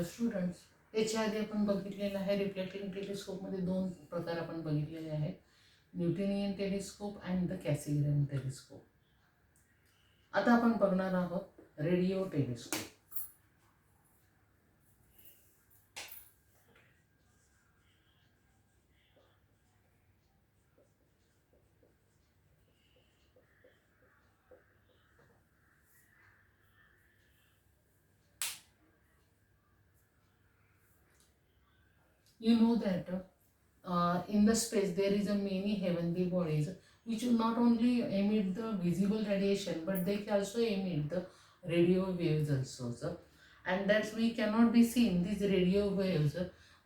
Students, याच्या आधी आपण बघितलेलं आहे रिफ्लेक्टिंग टेलिस्कोपमध्ये दोन प्रकार आपण बघितलेले आहेत, Newtonian telescope and the Cassegrain telescope. आता आपण बघणार आहोत radio telescope. You know that in the space there is a many heavenly bodies which not only emit the visible radiation but they also emit the radio waves also, and that we cannot be seen these radio waves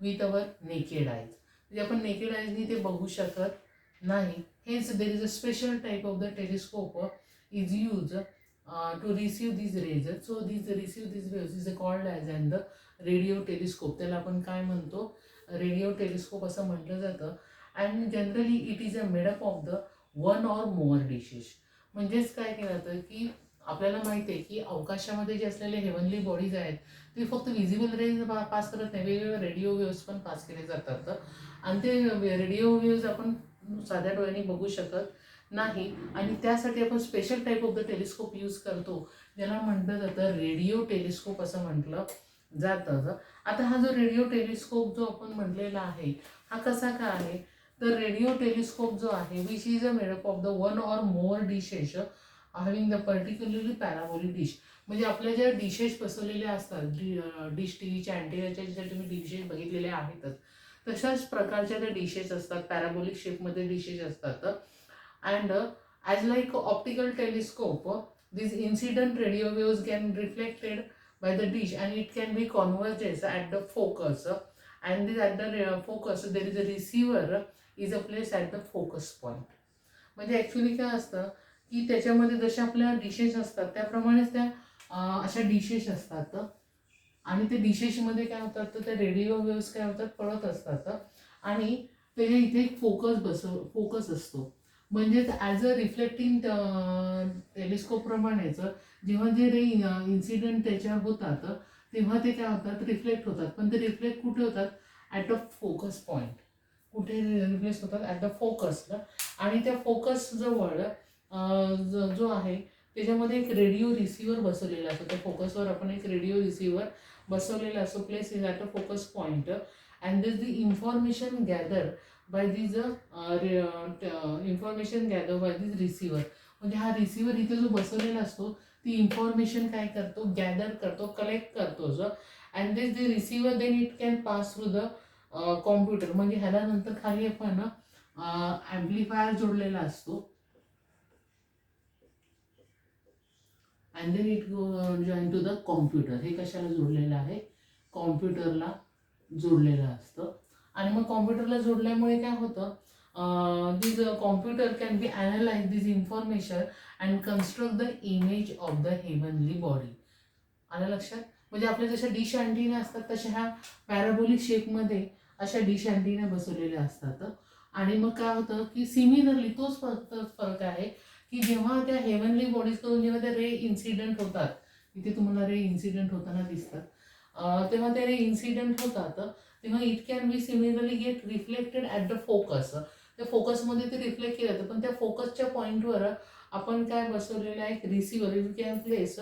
with our naked eyes. म्हणजे आपण naked आयजनी ते बघू शकत नाही. हेच देर is a special type of the telescope is use to receive these rays. So these receive these waves is called as and the radio telescope. त्याला आपण काय म्हणतो, रेडिओ टेलिस्कोप असं म्हटलं जातं. And generally it is a made up of the one or mower dishes. म्हणजेच काय केलं जातं की आपल्याला माहिती आहे की अवकाशामध्ये जे असलेले हेवनली बॉडीज आहेत ते फक्त व्हिजिबल रेज पास करत नाही, वेगवेगळे रेडिओ वेव्स पण पास केले जातात. आणि ते रेडिओ वेव्स आपण साध्या डोळ्यांनी बघू शकत नाही, आणि त्यासाठी आपण special type of the telescope use करतो, ज्याला म्हटलं जातं रेडिओ टेलिस्कोप असं म्हटलं जातं. आता हा जो रेडिओ टेलिस्कोप जो आपण म्हटलेला आहे हा कसा का आहे, तर रेडिओ टेलिस्कोप जो आहे which is a made up of the one or more dishes having the particularly parabolic dish. म्हणजे आपल्या ज्या डिशेस बसवलेल्या असतात, डिश टी व्हीच्या अँटेनाच्या ज्या तुम्ही डिशेस बघितलेल्या आहेतच, तशाच प्रकारच्या त्या डिशेस असतात, पॅराबोलिक शेपमध्ये डिशेस असतात. And as like optical telescope these incident radio waves can reflected by the dish and it can be converges at the focus, and this at the focus there is a receiver is a place at the focus point. म्हणजे actually काय असतं की त्याच्यामध्ये जशा आपल्या dishes असतात त्याप्रमाणेच त्या अशा डिशेस असतात, आणि ते डिशेसमध्ये काय होतात तर त्या रेडिओ वेव्स काय होतात पडत असतात, आणि त्याच्या इथे एक फोकस असतो. म्हणजेच ॲज अ रिफ्लेक्टिंग टेलिस्कोपप्रमाणेच जेव्हा जे रे इन्सिडेंट त्याच्यावर होतात तेव्हा ते काय होतात रिफ्लेक्ट होतात, पण ते रिफ्लेक्ट कुठे होतात ॲट द फोकस पॉईंट. कुठे रिफ्लेक्ट होतात ॲट द फोकसला, आणि त्या फोकस जवळ जो आहे त्याच्यामध्ये एक रेडिओ रिसिव्हर बसवलेला असतो. त्या फोकसवर आपण एक रेडिओ रिसिव्हर बसवलेला असतो, place is at a focus point, and this the information gather by this information gather by this receiver. म्हणजे हा रिसिव्हर इथे जो बसवलेला असतो ती इन्फॉर्मेशन काय करतो, गॅदर करतो, कलेक्ट करतो जो, and this the receiver then it can pass through the computer. म्हणजे ह्याला नंतर खाली आपण ॲम्प्लिफायर जोडलेला असतो, and then it join to the computer. हे कशाला जोडलेलं आहे, कॉम्प्युटरला जोडलेलं असतं. आणि मग कॉम्प्युटरला जोडल्यामुळे काय होतं, this computer can be analyse this information and construct the image of the heavenly body. आलं लक्षात. म्हणजे आपल्या जशा डिश अँटिना असतात तशा ह्या पॅराबोलिक शेपमध्ये अशा डिश अँटिना बसवलेल्या असतात. आणि मग काय होतं की सिमिलरली तोच फरक आहे की जेव्हा त्या हेवनली बॉडीज करून जेव्हा त्या रे इन्सिडेंट होतात, इथे तुम्हाला रे इन्सिडेंट होताना दिसतात, तेव्हा ते रे इन्सिडेंट होतात तेव्हा it can be similarly gate reflected at the focus. त्या फोकसमध्ये ते रिफ्लेक्ट केलं जातं, पण त्या फोकसच्या पॉईंटवर आपण काय बसवलेलं आहे, एक receiver. You can place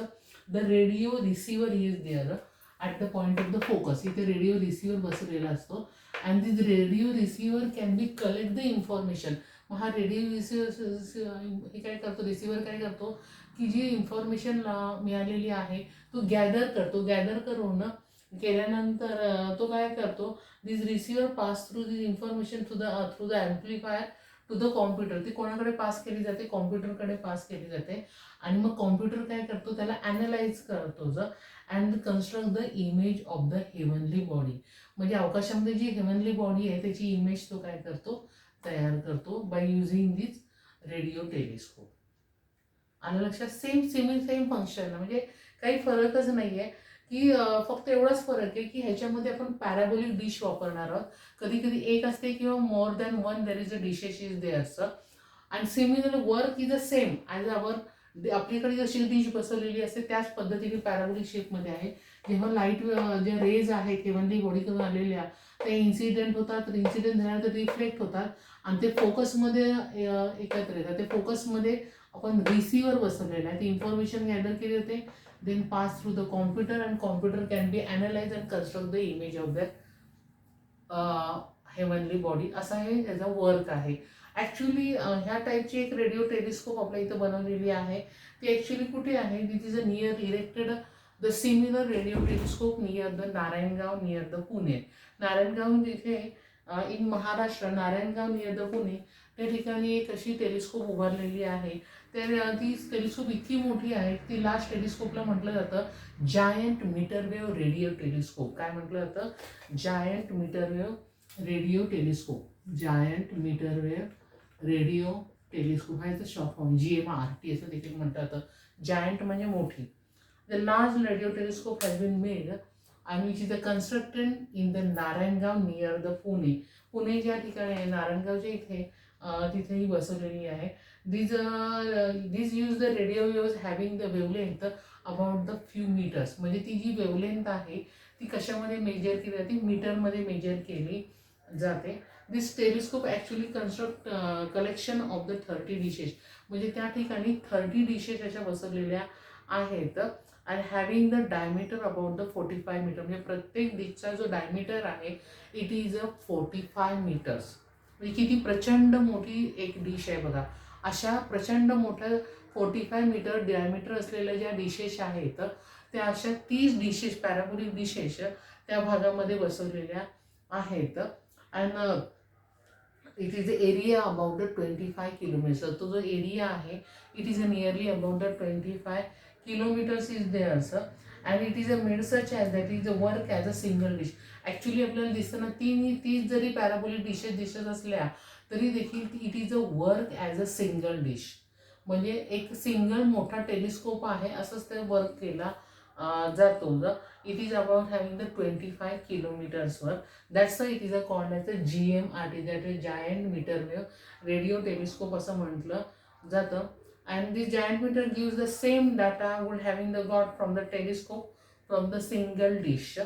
the radio receiver is there at the point of the focus. इथे रेडिओ रिसिव्हर बसवलेला असतो, and this radio receiver can be collect the information. मग हा रेडिओ रिसिव्हर हे काय करतो, रिसिव्हर काय करतो की जी इन्फॉर्मेशन मिळालेली आहे तो गॅदर करतो. गॅदर करून केल्यानंतर तो काय करतो, this receiver pass through this information through the amplifier to the computer. ती कोणाकडे पास केली जाते, कॉम्प्युटरकडे पास केली जाते. आणि मग कॉम्प्युटर काय करतो, त्याला ॲनालाइज करतो and construct the image of the heavenly body. म्हणजे अवकाशामध्ये जी हेवनली बॉडी आहे त्याची इमेज तो काय करतो, तयार करतो by using this radio telescope. आलं लक्षात. सेम फंक्शन, म्हणजे काही फरकच नाही आहे की फक्त एवढाच फरक आहे की ह्याच्यामध्ये आपण पॅराबोलिक डिश वापरणार आहोत. कधी कधी एक असते किंवा more than one there is a dishes is there, and similar work is a same as our. आपल्याकडे जशी डिश बसवलेली असते त्याच पद्धतीने पॅराबोलिक शेपमध्ये आहे जेव्हा लाईट ज्या रेज आहेत हेवनली बॉडीकडून आलेल्या ते इन्सिडेंट होतात, इन्सिडेंट झाल्यानंतर रिफ्लेक्ट होतात आणि ते फोकसमध्ये एकत्र येतात. ते फोकसमध्ये आपण रिसिव्हर बसवलेला आहे, ती इन्फॉर्मेशन गॅदर केली जाते, then pass through the computer and computer can be analyse and construct the image of that heavenly body. असा हे त्याचा वर्क आहे. ॲक्च्युली ह्या टाईपची एक रेडिओ टेलिस्कोप आपल्या इथं बनवलेली आहे. ती ॲक्च्युली कुठे आहे, this is a near erected the similar radio telescope near the Narayangaon near the Pune. Narayangaon जिथे in Maharashtra, Narayangaon near the Pune त्या ठिकाणी एक अशी टेलिस्कोप उभारलेली आहे. तर ती टेलिस्कोप इतकी मोठी आहे, ती लास्ट टेलिस्कोपला म्हटलं जातं giant metre wave radio telescope. काय म्हटलं जातं? Giant metre wave radio telescope. Giant metre wave radio telescope हा याचा शॉर्ट फॉर्म GMRT असं देखील म्हणतात. जायंट म्हणजे मोठी. The large radio telescope has been made आणि which is the constructed in the Narayangaon near the Pune. Pune ज्या ठिकाणी आहे नारायणगावच्या इथे तिथेही बसवलेली आहे. These use the radio waves having the wavelength about the few meters. म्हणजे ती जी वेवलेंथ आहे ती कशामध्ये मेजर केली जाते? मीटरमध्ये मेजर केली जाते. This telescope actually construct collection of the 30 dishes. म्हणजे त्या ठिकाणी 30 डिशेस अशा बसवलेल्या आहेत आणि having the diameter about the 45 metre. म्हणजे प्रत्येक डिशचा जो डायमीटर आहे इट इज अ 45 मीटर्स. म्हणजे किती प्रचंड मोठी एक डिश आहे बघा. अशा प्रचंड मोठ्या 45 मीटर डायमीटर असलेल्या ज्या डिशेस आहेत त्या अशा 30 डिशेस, पॅराबोलिक डिशेस त्या भागामध्ये बसवलेल्या आहेत. And it is the area about the 25 kilometre. तो जो एरिया आहे it is a nearly about the 25 kilometres is there sir. And it is a made such as that is a work as a single dish. Actually आपल्याला दिसतं ना, 30 जरी parabolic dishes दिसत असल्या तरी देखील it is a work as a single dish. म्हणजे एक सिंगल मोठा टेलिस्कोप आहे असंच ते वर्क केला जातो. It is about having the 25 किलोमीटर्सवर. That's it is a called as a GMRT, that is giant metre wave radio telescope असं म्हटलं जातं. And this giant metre gives the same data would having the got from the telescope from the single dish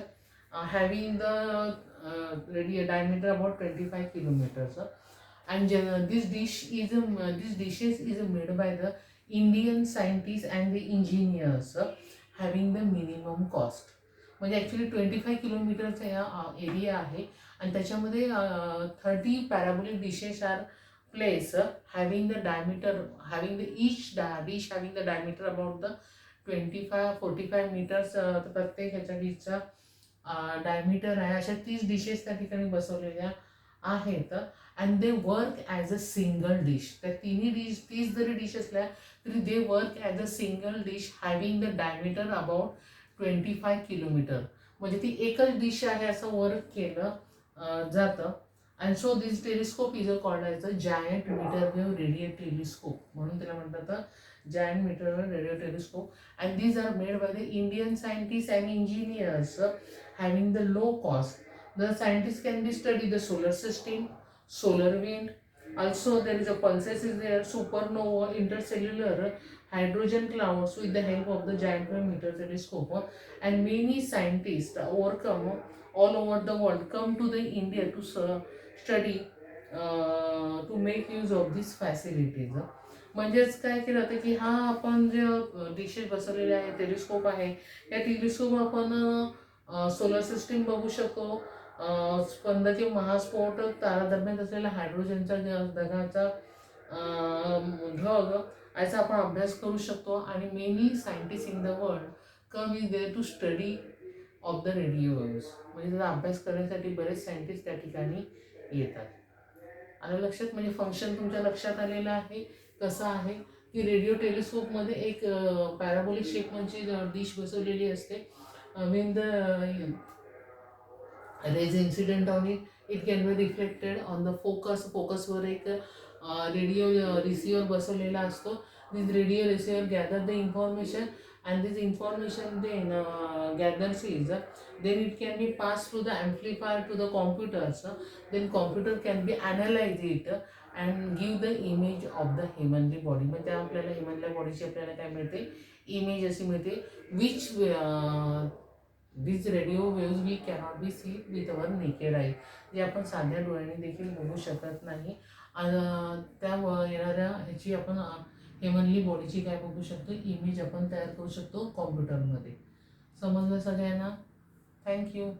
having the radio diameter about 25 kilometers. And these dishes is made by the Indian scientists and the engineers having the minimum cost. म्हणजे actually 25 किलोमीटरचा या area आहे आणि त्याच्यामध्ये 30 parabolic dishes are place having the diameter having the each dish having the diameter about the 45 metres. प्रत्येक ह्याच्या डिशचा diameter आहे. अशा 30 डिशेस त्या ठिकाणी बसवलेल्या आहेत and they work as a single dish. त्या तिन्ही डिश 30 जरी डिश असल्या तरी they work as a single dish having the diameter about 25 kilometre. म्हणजे ती एकच डिश आहे असं वर्क केलं जातं. And so this telescope is a called as a giant metre wave radio telescope. म्हणून त्याला म्हणतात giant metre wave radio telescope. And these are made by the Indian scientist and engineers having the low cost. The scientists can be study the solar system, solar wind. Also, there is a pulses is there, supernova, intercellular, hydrogen clouds with the help of the giant wave meter telescope. And many scientists overcome all over the world come to the India to study to make use of these facilities. म्हणजेच काय केलं होतं की हा आपण जे dishes बसवलेले आहे टेलिस्कोप आहे या टेलिस्कोप आपण सोलर सिस्टीम बघू शकतो. स्पंदकीय महास्फोट तारादरम्यान असलेल्या हायड्रोजनचा ढगाचा ढग याचा आपण अभ्यास करू शकतो. आणि many scientist in the world come is there to study of the radio waves. म्हणजे त्याचा अभ्यास करण्यासाठी बरेच सायंटिस्ट त्या ठिकाणी येतात. आणि लक्षात म्हणजे फंक्शन तुमच्या लक्षात आलेलं आहे कसं आहे की रेडिओ टेलिस्कोपमध्ये एक पॅराबोलिक शेप म्हणजे डिश बसवलेली असते. When the rays incident on it, it can be reflected on the focus. फोकसवर एक रेडिओ रिसिव्हर बसवलेला असतो. This radio receiver gather the information and this information then gathers is then it can be passed through the amplifier to the computers. Then computer can be analyze it and give the image of the heavenly body. मग त्या आपल्याला हेमनल्या बॉडीची आपल्याला काय मिळते image अशी मिळते which this radio waves we cannot be see with our naked eye, जे आपण साध्या डोळ्याने देखील बघू शकत नाही. त्या येणाऱ्या ह्याची आपण हेमनली बॉडीची काय बघू शकतो, इमेज आपण तयार करू शकतो कॉम्प्युटरमध्ये. समजलं सगळ्यांना? थँक्यू.